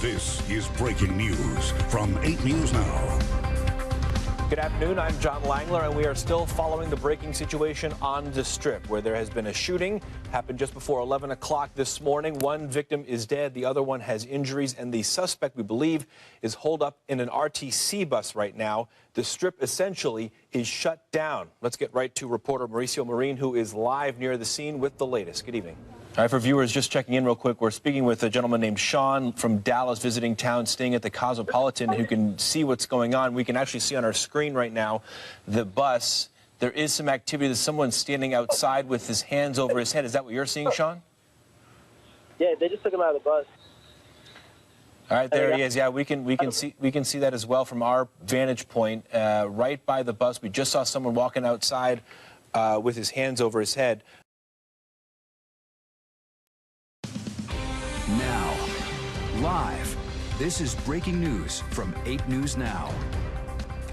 This is breaking news from 8 News Now. Good afternoon, I'm John Langler, and we are still following the breaking situation on the Strip, where there has been a shooting, happened just before 11 o'clock this morning. One victim is dead, the other one has injuries, and the suspect, we believe, is holed up in an RTC bus right now. The Strip essentially is shut down. Let's get right to reporter Mauricio Marin, who is live near the scene with the latest. Good evening. All right, for viewers just checking in real quick, we're speaking with a gentleman named Sean from Dallas, visiting town, staying at the Cosmopolitan, who can see what's going on. We can actually see on our screen right now the bus. There is some activity. There's someone standing outside with his hands over his head. Is that what you're seeing, Sean? Yeah, they just took him out of the bus. All right, there he is. Yeah, we can see that as well from our vantage point, right by the bus. We just saw someone walking outside with his hands over his head. Now, live, this is breaking news from 8 News Now.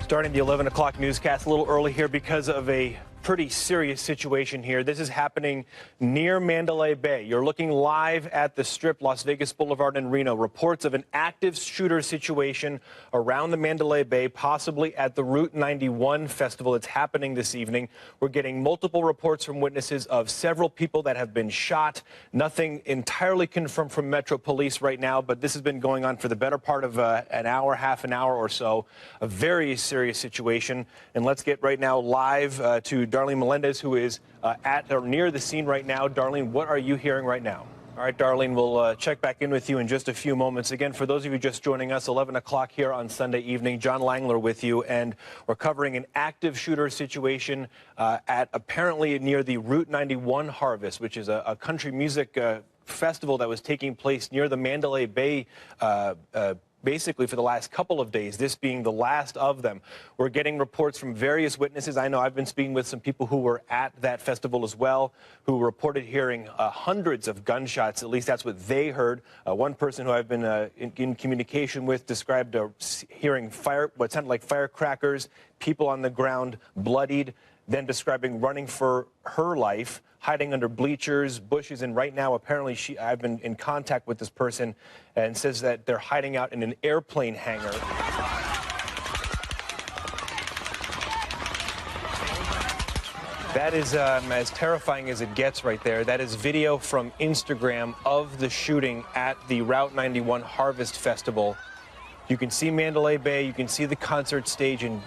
Starting the 11 o'clock newscast a little early here because of a pretty serious situation here. This is happening near Mandalay Bay. You're looking live at the Strip, Las Vegas Boulevard and Reno. Reports of an active shooter situation around the Mandalay Bay, possibly at the Route 91 festival. It's happening this evening. We're getting multiple reports from witnesses of several people that have been shot. Nothing entirely confirmed from Metro Police right now, but this has been going on for the better part of an hour, half an hour or so. A very serious situation. And let's get right now live to Darlene Melendez, who is at or near the scene right now. Darlene, what are you hearing right now? All right, Darlene, we'll check back in with you in just a few moments. Again, for those of you just joining us, 11 o'clock here on Sunday evening, John Langler with you, and we're covering an active shooter situation at apparently near the Route 91 Harvest, which is a country music festival that was taking place near the Mandalay Bay basically for the last couple of days, this being the last of them. We're getting reports from various witnesses. I know I've been speaking with some people who were at that festival as well, who reported hearing hundreds of gunshots. At least that's what they heard. One person who I've been in communication with described hearing what sounded like firecrackers, people on the ground bloodied, then describing running for her life, hiding under bleachers, bushes, and right now apparently I've been in contact with this person and says that they're hiding out in an airplane hangar. That is as terrifying as it gets right there. That is video from Instagram of the shooting at the Route 91 Harvest Festival. You can see Mandalay Bay, you can see the concert stage, and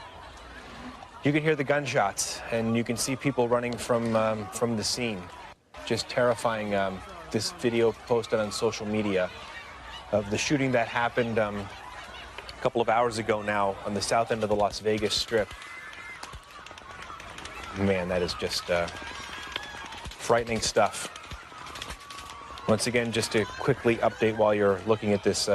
you can hear the gunshots, and you can see people running from the scene. Just terrifying. This video posted on social media of the shooting that happened a couple of hours ago now on the south end of the Las Vegas Strip. Man, that is just frightening stuff. Once again, just to quickly update while you're looking at this,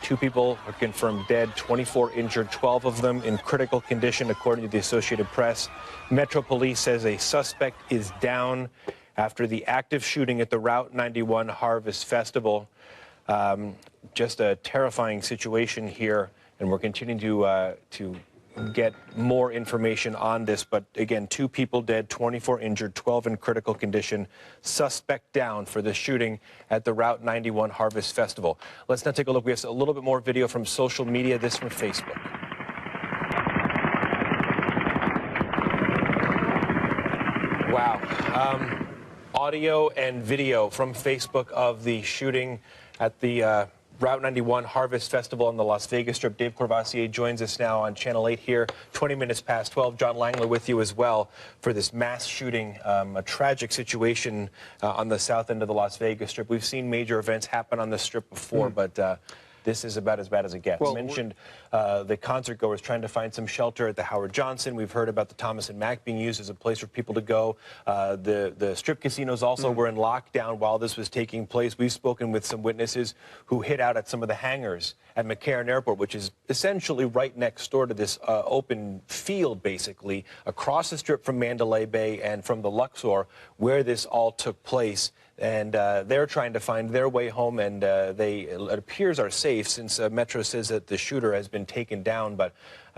2 people are confirmed dead, 24 injured, 12 of them in critical condition, according to the Associated Press. Metro Police says a suspect is down after the active shooting at the Route 91 Harvest Festival. Just a terrifying situation here, and we're continuing to get more information on this. But again, 2 people dead, 24 injured, 12 in critical condition. Suspect down for the shooting at the Route 91 Harvest Festival. Let's now take a look. We have a little bit more video from social media, this from Facebook. Wow. Audio and video from Facebook of the shooting at the Route 91 Harvest Festival on the Las Vegas Strip. Dave Corvassier joins us now on Channel 8 here, 20 minutes past 12. John Langler with you as well for this mass shooting, a tragic situation on the south end of the Las Vegas Strip. We've seen major events happen on the Strip before, but this is about as bad as it gets. Well, you mentioned the concert goers trying to find some shelter at the Howard Johnson. We've heard about the Thomas and Mack being used as a place for people to go. The Strip casinos also were in lockdown while this was taking place. We've spoken with some witnesses who hid out at some of the hangars at McCarran Airport, which is essentially right next door to this open field, basically, across the Strip from Mandalay Bay and from the Luxor, where this all took place. And they're trying to find their way home, and it appears are safe since Metro says that the shooter has been taken down, but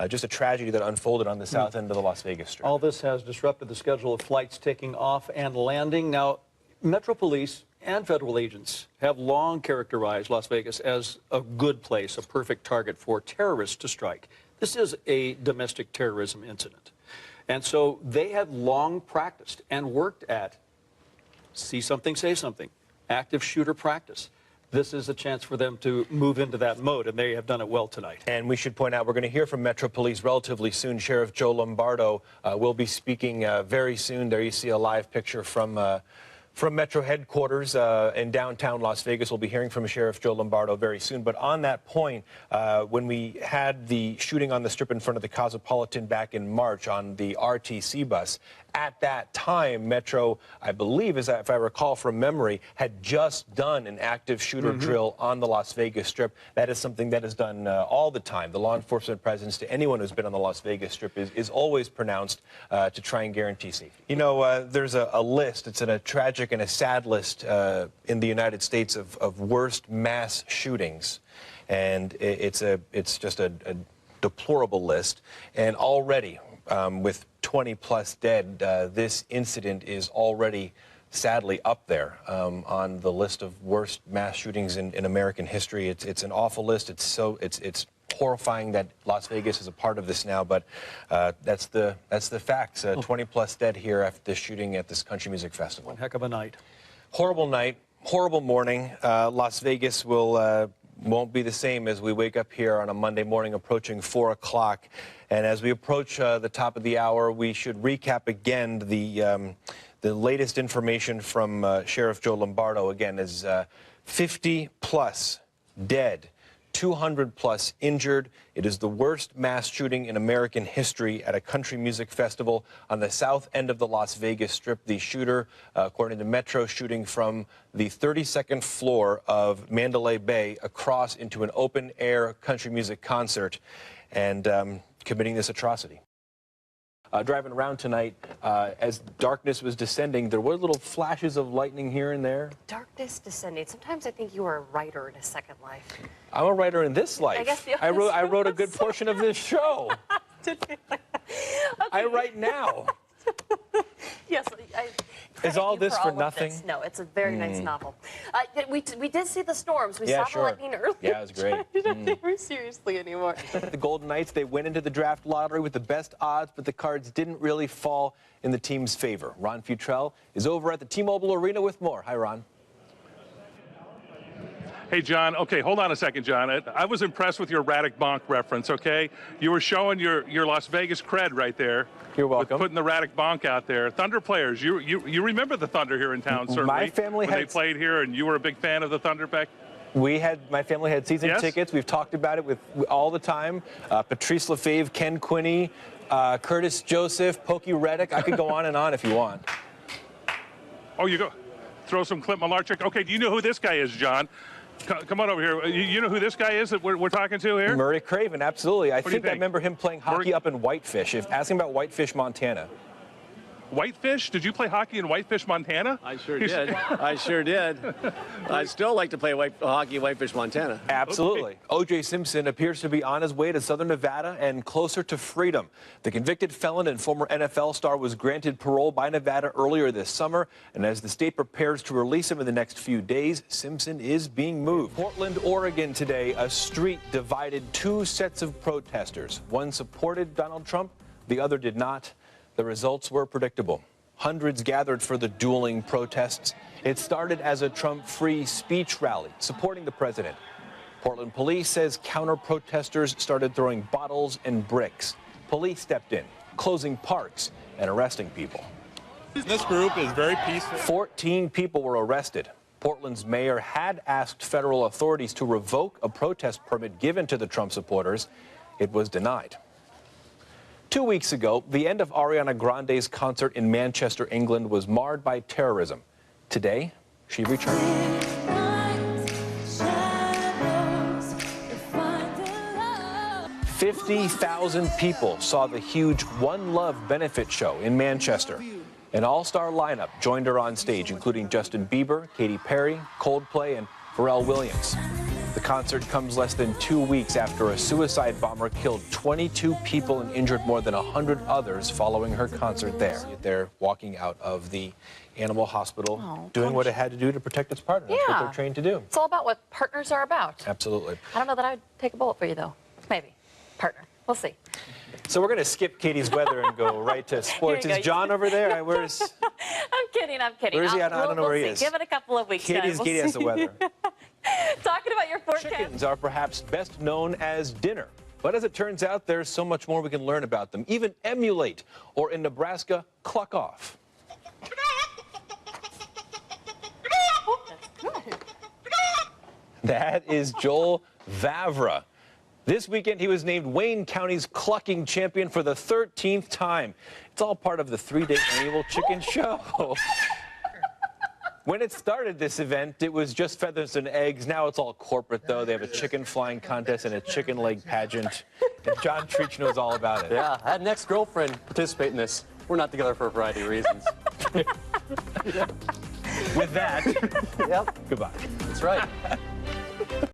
just a tragedy that unfolded on the south end of the Las Vegas Strip. All this has disrupted the schedule of flights taking off and landing. Now, Metro Police and federal agents have long characterized Las Vegas as a good place, a perfect target for terrorists to strike. This is a domestic terrorism incident. And so they have long practiced and worked at see something, say something, active shooter practice. This is a chance for them to move into that mode, and they have done it well tonight. And we should point out, we're going to hear from Metro Police relatively soon. Sheriff Joe Lombardo will be speaking very soon. There you see a live picture from Metro headquarters in downtown Las Vegas. We'll be hearing from Sheriff Joe Lombardo very soon. But on that point, when we had the shooting on the Strip in front of the Cosmopolitan back in March on the RTC bus, at that time, Metro, I believe, if I recall from memory, had just done an active shooter drill on the Las Vegas Strip. That is something that is done all the time. The law enforcement presence to anyone who's been on the Las Vegas Strip is always pronounced to try and guarantee safety. You know, there's a list. It's a tragic and a sad list in the United States of worst mass shootings. And it's just a deplorable list. And already, with 20-plus dead, this incident is already sadly up there on the list of worst mass shootings in American history. It's an awful list. It's horrifying that Las Vegas is a part of this now, but that's the facts. 20-plus dead here after this shooting at this country music festival. One heck of a night. Horrible night, horrible morning. Las Vegas won't be the same as we wake up here on a Monday morning approaching 4 o'clock. And as we approach the top of the hour, we should recap again the latest information from Sheriff Joe Lombardo. Again, is 50-plus dead, 200-plus injured. It is the worst mass shooting in American history at a country music festival on the south end of the Las Vegas Strip. The shooter, according to Metro, shooting from the 32nd floor of Mandalay Bay across into an open-air country music concert and committing this atrocity. Driving around tonight, as darkness was descending, there were little flashes of lightning here and there. Darkness descending. Sometimes I think you are a writer in a second life. I'm a writer in this life. I guess I wrote a good portion of this show. Okay. I write now. Yes. Is all this for nothing? No, it's a very nice novel. We did see the storms. We saw the sure. lightning earlier. Yeah, it was great. I don't take her seriously anymore. The Golden Knights, they went into the draft lottery with the best odds, but the cards didn't really fall in the team's favor. Ron Futrell is over at the T-Mobile Arena with more. Hi, Ron. Hey, John. Okay, hold on a second, John. I was impressed with your Radek Bonk reference, okay? You were showing your Las Vegas cred right there. You're welcome. With putting the Radek Bonk out there. Thunder players, you remember the Thunder here in town, certainly. My family when they played here, and you were a big fan of the Thunder back. My family had season tickets. We've talked about it with all the time. Patrice Lefebvre, Ken Quinney, Curtis Joseph, Pokey Reddick. I could go on and on if you want. Oh, you go. Throw some Clint Malarchuk. Okay, do you know who this guy is, John? Come on over here. You know who this guy is that we're talking to here? Murray Craven, absolutely. I think I remember him playing hockey up in Whitefish. Ask him about Whitefish, Montana. Whitefish? Did you play hockey in Whitefish, Montana? I sure did. I sure did. I'd still like to play hockey in Whitefish, Montana. Absolutely. O.J. Simpson appears to be on his way to Southern Nevada and closer to freedom. The convicted felon and former NFL star was granted parole by Nevada earlier this summer, and as the state prepares to release him in the next few days, Simpson is being moved. Portland, Oregon today, a street divided two sets of protesters. One supported Donald Trump, the other did not. The results were predictable. Hundreds gathered for the dueling protests. It started as a Trump free speech rally supporting the president. Portland police says counter-protesters started throwing bottles and bricks. Police stepped in, closing parks and arresting people. This group is very peaceful. 14 people were arrested. Portland's mayor had asked federal authorities to revoke a protest permit given to the Trump supporters. It was denied. 2 weeks ago, the end of Ariana Grande's concert in Manchester, England, was marred by terrorism. Today, she returned. 50,000 people saw the huge One Love benefit show in Manchester. An all-star lineup joined her on stage, including Justin Bieber, Katy Perry, Coldplay, and Pharrell Williams. The concert comes less than 2 weeks after a suicide bomber killed 22 people and injured more than 100 others following her concert there. They're walking out of the animal hospital, doing what it had to do to protect its partner. That's what they're trained to do. It's all about what partners are about. Absolutely. I don't know that I'd take a bullet for you, though. Maybe. Partner. We'll see. So we're going to skip Katie's weather and go right to sports. Is John over there? Where's... I'm kidding. Where is he? I don't know where he is. Give it a couple of weeks. Katie has the weather. Talking about your forecast. Chickens are perhaps best known as dinner. But as it turns out, there's so much more we can learn about them. Even emulate, or in Nebraska, cluck off. That is Joel Vavra. This weekend, he was named Wayne County's clucking champion for the 13th time. It's all part of the 3-day annual chicken show. When it started, this event, it was just feathers and eggs. Now it's all corporate, though. They have a chicken flying contest and a chicken leg pageant. And John Treach knows all about it. Yeah, I had an ex-girlfriend participate in this. We're not together for a variety of reasons. With that, Yep. Goodbye. That's right.